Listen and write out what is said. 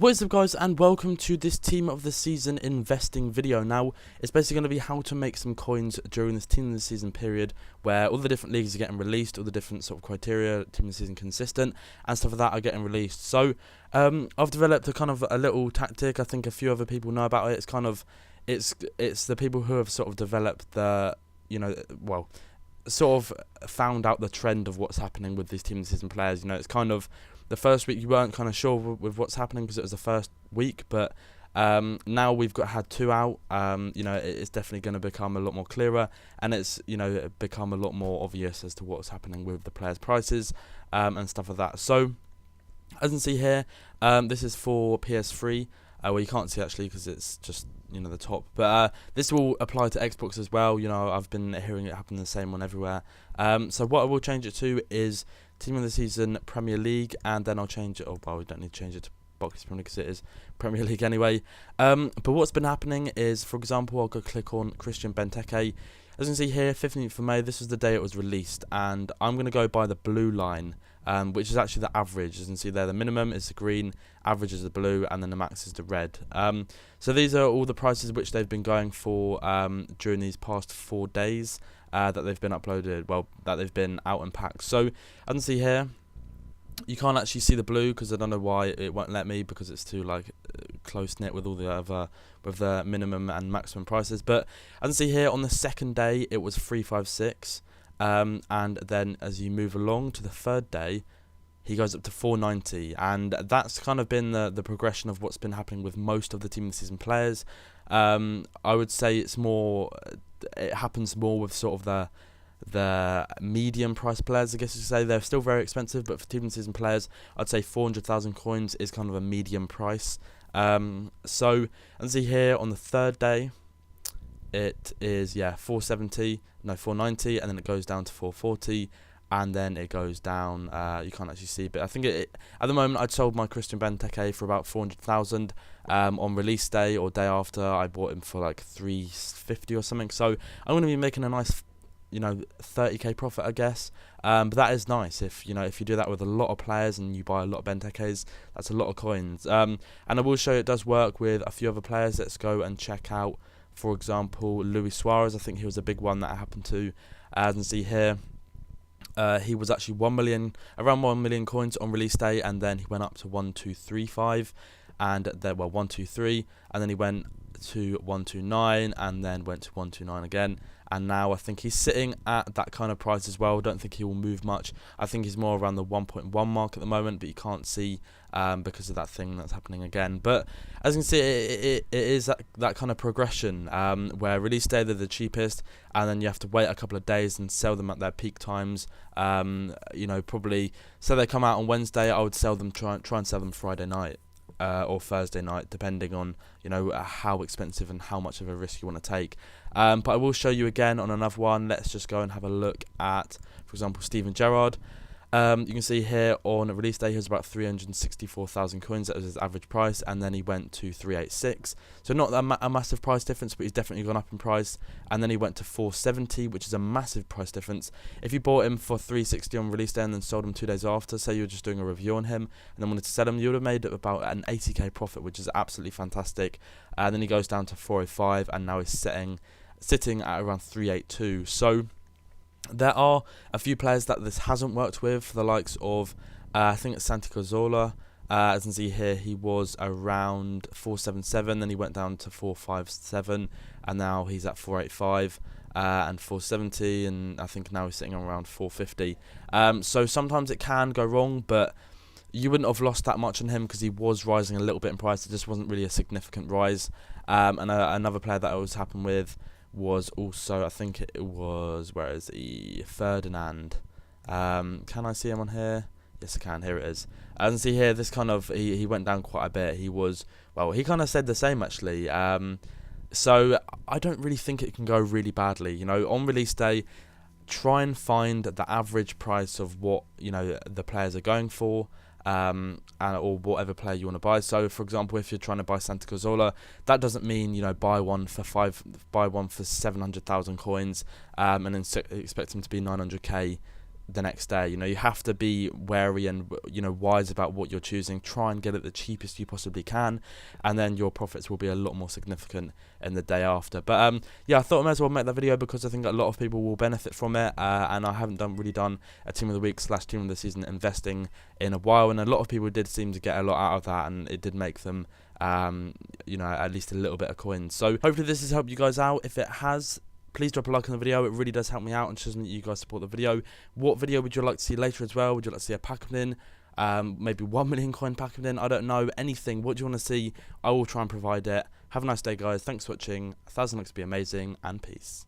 What is up, guys, and welcome to this team of the season investing video. Now, it's basically going to be how to make some coins during this team of the season period, where all the different leagues are getting released, all the different sort of criteria, team of the season consistent, and stuff like that are getting released. So, I've developed a little tactic. I think a few other people know about it. It's kind of, it's the people who have sort of developed the, sort of found out the trend of what's happening with these team of the season players. You know, it's kind of, the first week you weren't kind of sure with what's happening because it was the first week, but now we've had two out. It's definitely going to become a lot more clearer, and it's become a lot more obvious as to what's happening with the players' prices and stuff like that. So, as you can see here, this is for PS3. Well, you can't see actually because it's just the top, but this will apply to Xbox as well. I've been hearing it happen the same one everywhere. So what I will change it to is Team of the Season Premier League, and then I'll change it. Oh, well, we don't need to change it to Box Premier League because it is Premier League anyway. But what's been happening is, for example, I'll go click on Christian Benteke. As you can see here, 15th of May, this was the day it was released, and I'm going to go by the blue line, which is actually the average. As you can see there, the minimum is the green, average is the blue, and then the max is the red. So these are all the prices which they've been going for during these past 4 days that they've been uploaded, that they've been out in packs. So, as you can see here, you can't actually see the blue because I don't know why it won't let me, because it's too close knit with all the other with the minimum and maximum prices. But as you see here, on the second day it was 356, and then as you move along to the third day, he goes up to 490, and that's kind of been the progression of what's been happening with most of the team of the season players. I would say it happens more with sort of the medium price players, I guess you could say. They're still very expensive, but for team of the season players, I'd say 400,000 coins is kind of a medium price. So, and see here on the third day, it is 490, and then it goes down to 440, and then it goes down. You can't actually see, but I think at the moment I'd sold my Christian Benteke for about 400,000 on release day or day after. I bought him for like 350 or something. So I'm going to be making a nice 30k profit, I guess. But that is nice if you do that with a lot of players and you buy a lot of Bentekes. That's a lot of coins. And I will show you it does work with a few other players. Let's go and check out, for example, Luis Suarez. I think he was a big one that happened to. As you can see here, he was actually around 1 million coins on release day, and then he went up to 1235, and there were 123, and then he went to 129, and then went to 129 again, and now I think he's sitting at that kind of price as well. Don't think he will move much. I think he's more around the 1.1 mark at the moment, but you can't see because of that thing that's happening again. But as you can see, it is that kind of progression where release day they're the cheapest, and then you have to wait a couple of days and sell them at their peak times. Probably, so they come out on Wednesday, I would sell them, try and sell them Friday night or Thursday night, depending on how expensive and how much of a risk you want to take. But I will show you again on another one. Let's just go and have a look at, for example, Steven Gerrard. You can see here on release day he was about 364,000 coins. That was his average price, and then he went to 386. So not a massive price difference, but he's definitely gone up in price. And then he went to 470, which is a massive price difference. If you bought him for 360 on release day and then sold him 2 days after, say you were just doing a review on him and then wanted to sell him, you would have made about an 80k profit, which is absolutely fantastic. And then he goes down to 405, and now he's sitting at around 382. So there are a few players that this hasn't worked with, the likes of, I think it's Santi Cazorla. As you can see here, he was around 477, then he went down to 457, and now he's at 485 and 470, and I think now he's sitting around 450. So sometimes it can go wrong, but you wouldn't have lost that much on him because he was rising a little bit in price. It just wasn't really a significant rise. And another player that it was happened with was also, I think it was, where is he? Ferdinand. Can I see him on here? Yes, I can. Here it is. As you can see here, this kind of, he went down quite a bit. He kind of said the same actually. So I don't really think it can go really badly. On release day, try and find the average price of what the players are going for. Or whatever player you want to buy. So, for example, if you're trying to buy Santi Cazorla, that doesn't mean buy one for 700,000 coins, and then expect him to be 900k the next day. You know, you have to be wary and, you know, wise about what you're choosing. Try and get it the cheapest you possibly can, and then your profits will be a lot more significant in the day after. But yeah, I thought I might as well make that video because I think a lot of people will benefit from it, and I haven't really done a team of the week / team of the season investing in a while, and a lot of people did seem to get a lot out of that, and it did make them you know, at least a little bit of coins. So hopefully this has helped you guys out. If it has, please drop a like on the video. It really does help me out and shows me that you guys support the video. What video would you like to see later as well? Would you like to see a pack opening? Maybe 1 million coin pack opening? I don't know. Anything. What do you want to see? I will try and provide it. Have a nice day, guys. Thanks for watching. 1,000 likes would be amazing, and peace.